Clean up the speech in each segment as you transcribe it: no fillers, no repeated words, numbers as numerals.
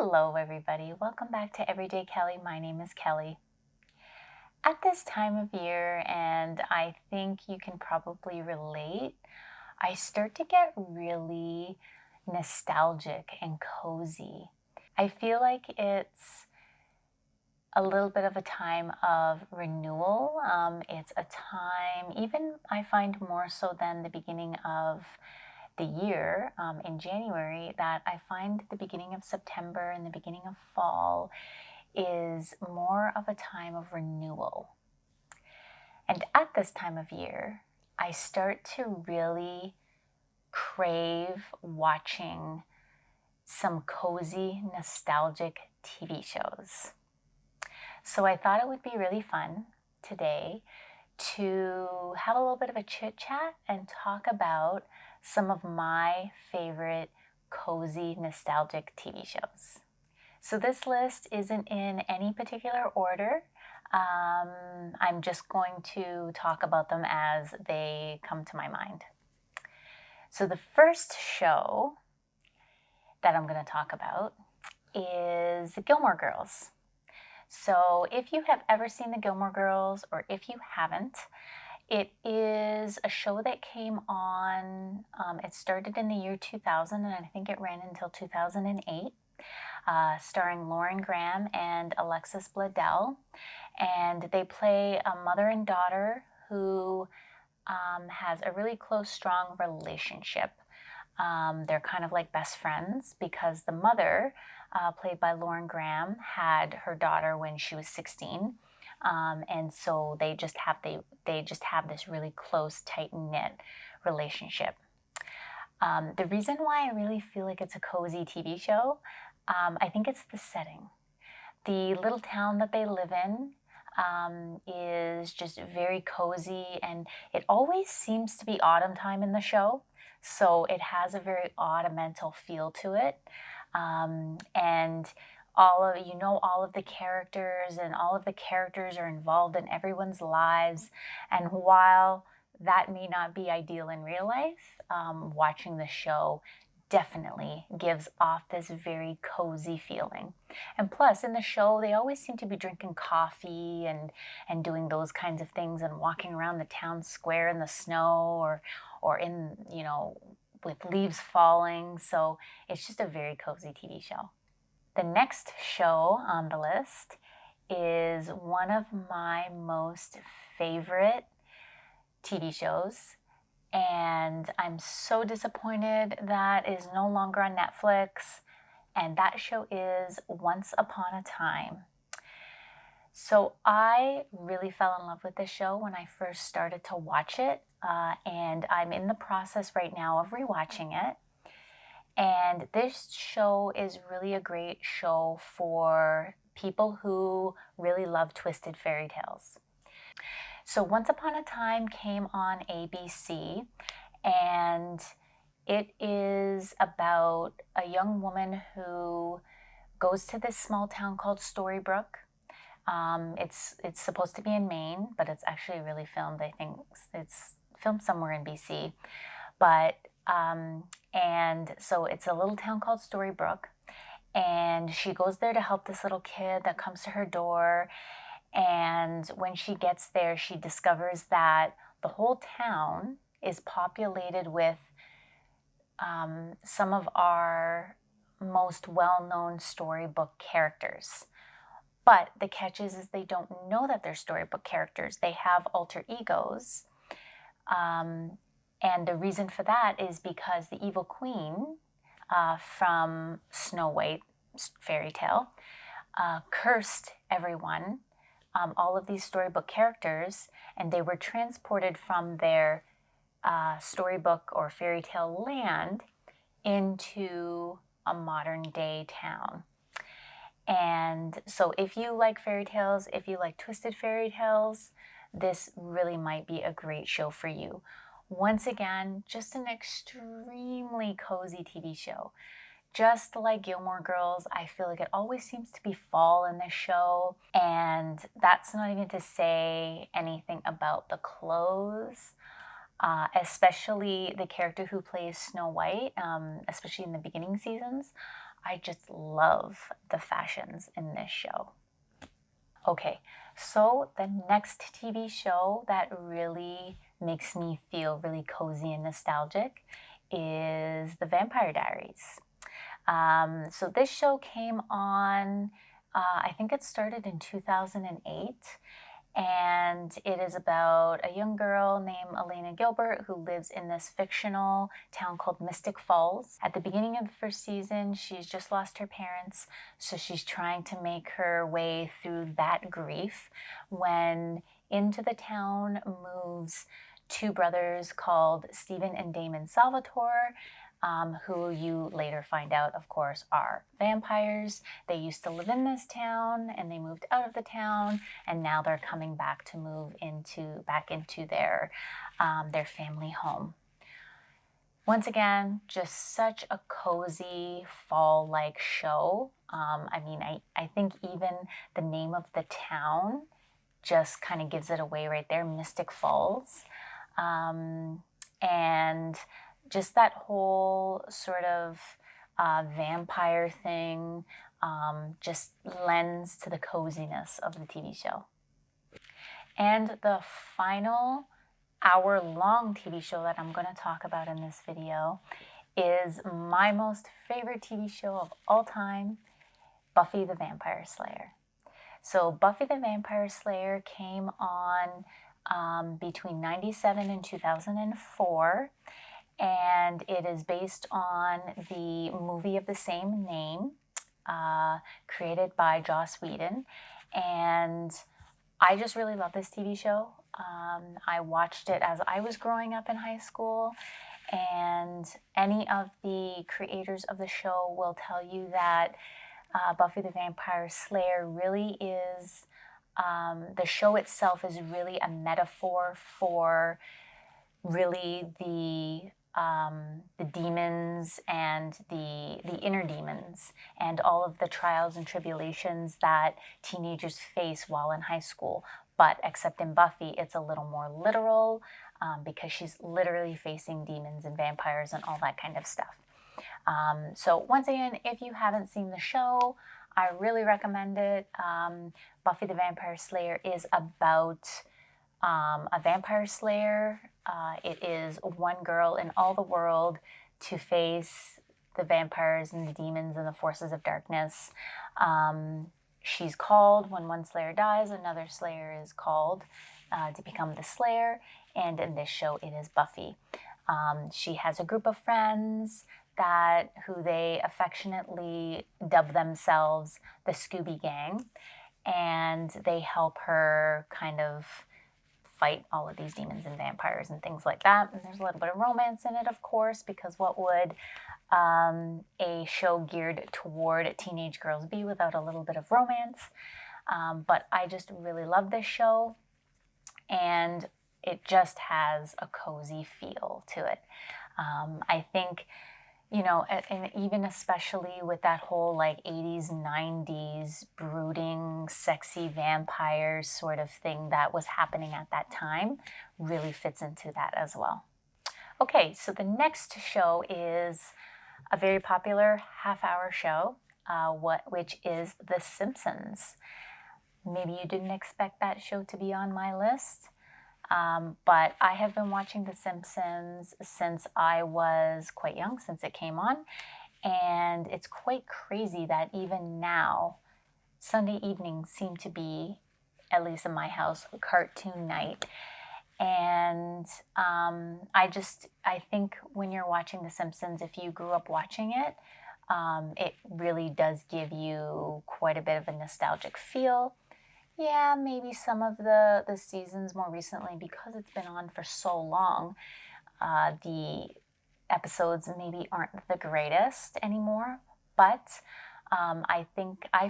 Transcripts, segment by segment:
Hello, everybody. Welcome back to Everyday Kelly. My name is Kelly. At this time of year, and I think you can probably relate, I start to get really nostalgic and cozy. I feel like it's a little bit of a time of renewal. It's a time, even I find more so than the beginning of the year in January, that I find the beginning of September and the beginning of fall is more of a time of renewal. And at this time of year, I start to really crave watching some cozy, nostalgic TV shows. So I thought it would be really fun today to have a little bit of a chit chat and talk about some of my favorite cozy, nostalgic TV shows. So this list isn't in any particular order. I'm just going to talk about them as they come to my mind. So the first show that I'm going to talk about is the Gilmore Girls. So if you have ever seen the Gilmore Girls, or if you haven't, it is a show that came on, it started in the year 2000, and I think it ran until 2008, starring Lauren Graham and Alexis Bledel. And they play a mother and daughter who has a really close, strong relationship. They're kind of like best friends because the mother, played by Lauren Graham, had her daughter when she was 16. And so they just have this really close, tight-knit relationship. The reason why I really feel like it's a cozy TV show, I think it's the setting. The little town that they live in is just very cozy, and it always seems to be autumn time in the show. So it has a very autumnal feel to it. And all of the characters, and all of the characters are involved in everyone's lives. And while that may not be ideal in real life, watching the show definitely gives off this very cozy feeling. And plus, in the show, they always seem to be drinking coffee and doing those kinds of things, and walking around the town square in the snow, or in, with leaves falling. So it's just a very cozy TV show. The next show on the list is one of my most favorite TV shows, and I'm so disappointed that it is no longer on Netflix, and that show is Once Upon a Time. So I really fell in love with this show when I first started to watch it, and I'm in the process right now of rewatching it. And this show is really a great show for people who really love twisted fairy tales. So Once Upon a Time came on ABC, and it is about a young woman who goes to this small town called Storybrooke. It's supposed to be in Maine, but it's actually really filmed. I think it's filmed somewhere in BC. But and so it's a little town called Storybrooke, and she goes there to help this little kid that comes to her door. And when she gets there, she discovers that the whole town is populated with some of our most well-known storybook characters. But the catch is they don't know that they're storybook characters. They have alter egos. And the reason for that is because the evil queen from Snow White fairy tale cursed everyone, all of these storybook characters, and they were transported from their storybook or fairy tale land into a modern day town. And so if you like fairy tales, if you like twisted fairy tales, this really might be a great show for you. Once again, just an extremely cozy TV show. Just like Gilmore Girls, I feel like it always seems to be fall in this show. And that's not even to say anything about the clothes, especially the character who plays Snow White, especially in the beginning seasons. I just love the fashions in this show. Okay, so the next TV show that really makes me feel really cozy and nostalgic is The Vampire Diaries. So this show came on, I think it started in 2008, and it is about a young girl named Elena Gilbert who lives in this fictional town called Mystic Falls. At the beginning of the first season, she's just lost her parents, so she's trying to make her way through that grief when into the town moves two brothers called Stephen and Damon Salvatore, who you later find out, of course, are vampires. They used to live in this town and they moved out of the town, and now they're coming back to move back into their family home. Once again, just such a cozy fall-like show. I think even the name of the town just kind of gives it away right there, Mystic Falls. And just that whole sort of vampire thing just lends to the coziness of the TV show. And the final hour-long TV show that I'm going to talk about in this video is my most favorite TV show of all time, Buffy the Vampire Slayer. So Buffy the Vampire Slayer came on between 97 and 2004, and it is based on the movie of the same name, created by Joss Whedon, and I just really love this TV show. I watched it as I was growing up in high school, and any of the creators of the show will tell you that Buffy the Vampire Slayer really is, the show itself is really a metaphor for really the demons and the inner demons and all of the trials and tribulations that teenagers face while in high school. But except in Buffy, it's a little more literal because she's literally facing demons and vampires and all that kind of stuff. So once again, if you haven't seen the show, I really recommend it. Buffy the Vampire Slayer is about a vampire slayer. It is one girl in all the world to face the vampires and the demons and the forces of darkness. She's called, when one slayer dies, another slayer is called to become the slayer. And in this show, it is Buffy. She has a group of friends who they affectionately dub themselves the Scooby Gang, and they help her kind of fight all of these demons and vampires and things like that. And there's a little bit of romance in it, of course, because what would a show geared toward teenage girls be without a little bit of romance? But I just really love this show, and it just has a cozy feel to it. I think, and even especially with that whole like 80s, 90s brooding, sexy vampires sort of thing that was happening at that time really fits into that as well. Okay, so the next show is a very popular half-hour show, which is The Simpsons. Maybe you didn't expect that show to be on my list. But I have been watching The Simpsons since I was quite young, since it came on. And it's quite crazy that even now, Sunday evenings seem to be, at least in my house, cartoon night. And I think when you're watching The Simpsons, if you grew up watching it, it really does give you quite a bit of a nostalgic feel. Yeah, maybe some of the seasons more recently, because it's been on for so long, the episodes maybe aren't the greatest anymore. But I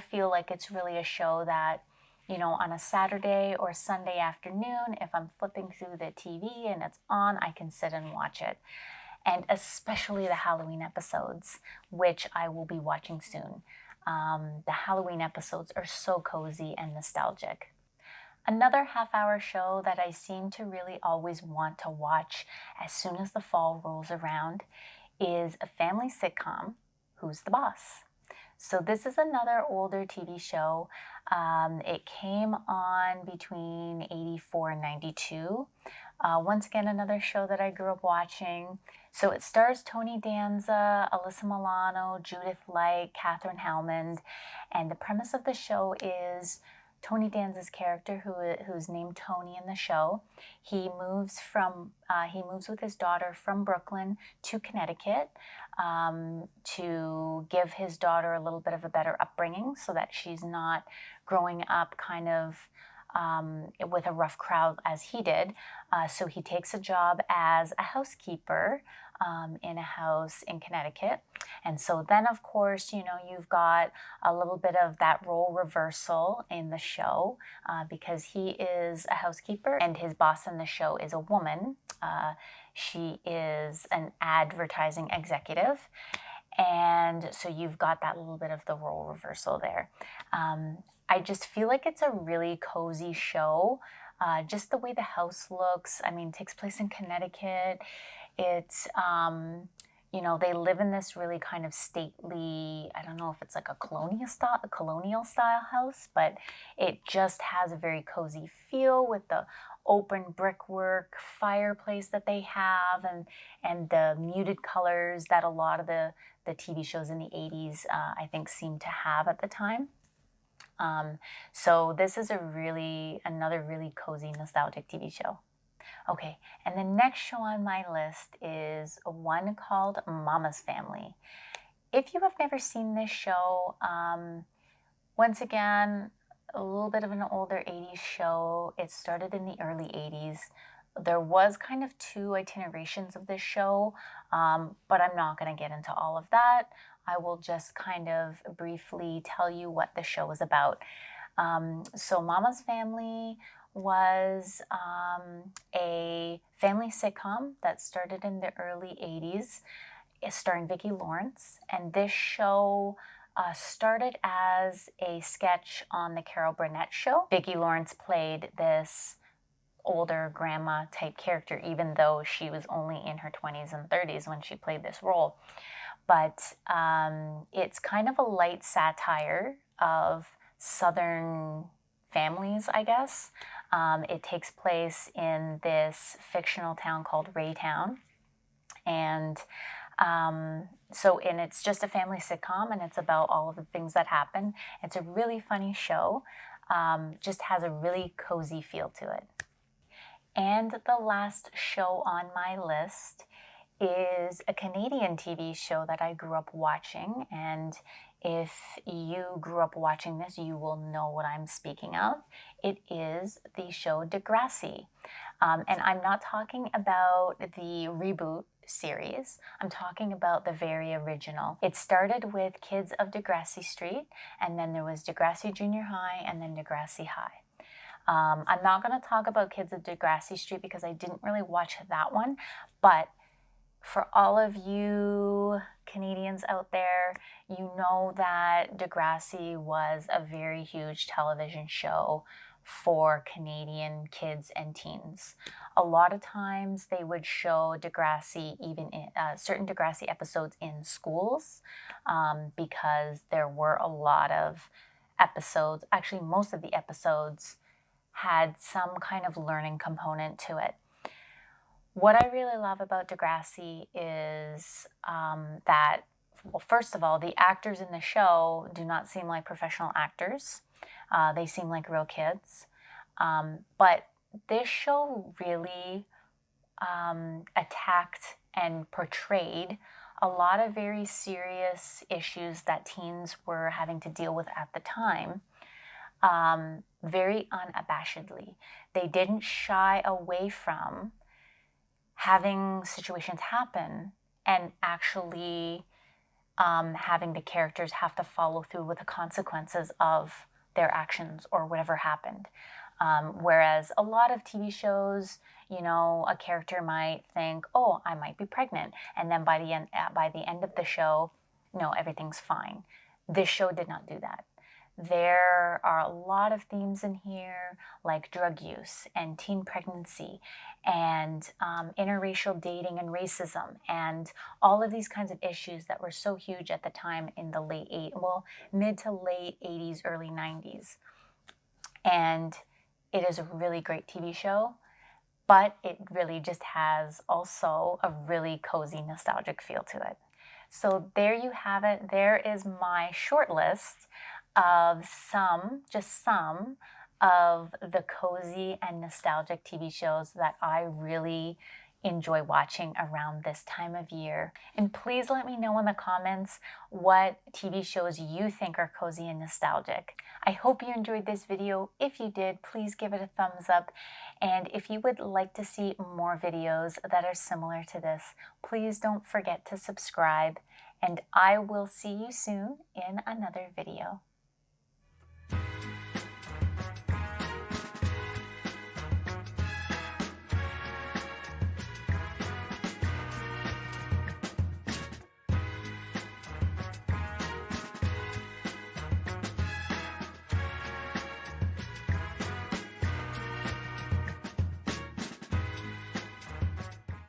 feel like it's really a show that, on a Saturday or Sunday afternoon, if I'm flipping through the TV and it's on, I can sit and watch it. And especially the Halloween episodes, which I will be watching soon. The Halloween episodes are so cozy and nostalgic. Another half-hour show that I seem to really always want to watch as soon as the fall rolls around is a family sitcom, Who's the Boss? So this is another older TV show. It came on between 84 and 92. Once again, another show that I grew up watching. So it stars Tony Danza, Alyssa Milano, Judith Light, Katherine Helmond, and the premise of the show is Tony Danza's character, who's named Tony in the show. He moves with his daughter from Brooklyn to Connecticut to give his daughter a little bit of a better upbringing, so that she's not growing up kind of with a rough crowd as he did. So he takes a job as a housekeeper in a house in Connecticut. And so then, of course, you've got a little bit of that role reversal in the show because he is a housekeeper and his boss in the show is a woman. She is an advertising executive. And so you've got that little bit of the role reversal there. I just feel like it's a really cozy show. Just the way the house looks, it takes place in Connecticut. It's, they live in this really kind of stately, I don't know if it's like a colonial style house, but it just has a very cozy feel with the open brickwork fireplace that they have and the muted colors that a lot of the TV shows in the 80s, I think, seemed to have at the time. So this is another really cozy, nostalgic TV show. Okay, and the next show on my list is one called Mama's Family. If you have never seen this show, once again, a little bit of an older 80s show. It started in the early 80s. There was kind of 2 itinerations of this show, but I'm not going to get into all of that. I will just kind of briefly tell you what the show is about. So Mama's Family was a family sitcom that started in the early 80s, starring Vicki Lawrence. And this show started as a sketch on the Carol Burnett show. Vicki Lawrence played this older grandma type character, even though she was only in her 20s and 30s when she played this role. But it's kind of a light satire of Southern families, I guess. It takes place in this fictional town called Raytown. And it's just a family sitcom, and it's about all of the things that happen. It's a really funny show, just has a really cozy feel to it. And the last show on my list is a Canadian TV show that I grew up watching, and if you grew up watching this, you will know what I'm speaking of. It is the show Degrassi. And I'm not talking about the reboot series. I'm talking about the very original. It started with kids of Degrassi Street, and then there was Degrassi Junior High, and then Degrassi High. I'm not going to talk about Kids of Degrassi Street because I didn't really watch that one, but for all of you Canadians out there, you know that Degrassi was a very huge television show for Canadian kids and teens. A lot of times they would show Degrassi, even in certain Degrassi episodes in schools, because there were a lot of episodes, actually most of the episodes had some kind of learning component to it. What I really love about Degrassi is that, well, first of all, the actors in the show do not seem like professional actors. They seem like real kids. But this show really attacked and portrayed a lot of very serious issues that teens were having to deal with at the time, very unabashedly. They didn't shy away from having situations happen and actually having the characters have to follow through with the consequences of their actions or whatever happened. Whereas a lot of TV shows, a character might think, oh, I might be pregnant. And then by the end of the show, no, everything's fine. This show did not do that. There are a lot of themes in here, like drug use and teen pregnancy and interracial dating and racism and all of these kinds of issues that were so huge at the time in the mid to late 80s, early 90s. And it is a really great TV show, but it really just has also a really cozy, nostalgic feel to it. So there you have it. There is my short list of just some of the cozy and nostalgic TV shows that I really enjoy watching around this time of year. And please let me know in the comments what TV shows you think are cozy and nostalgic. I hope you enjoyed this video. If you did, please give it a thumbs up. And if you would like to see more videos that are similar to this, please don't forget to subscribe. And I will see you soon in another video.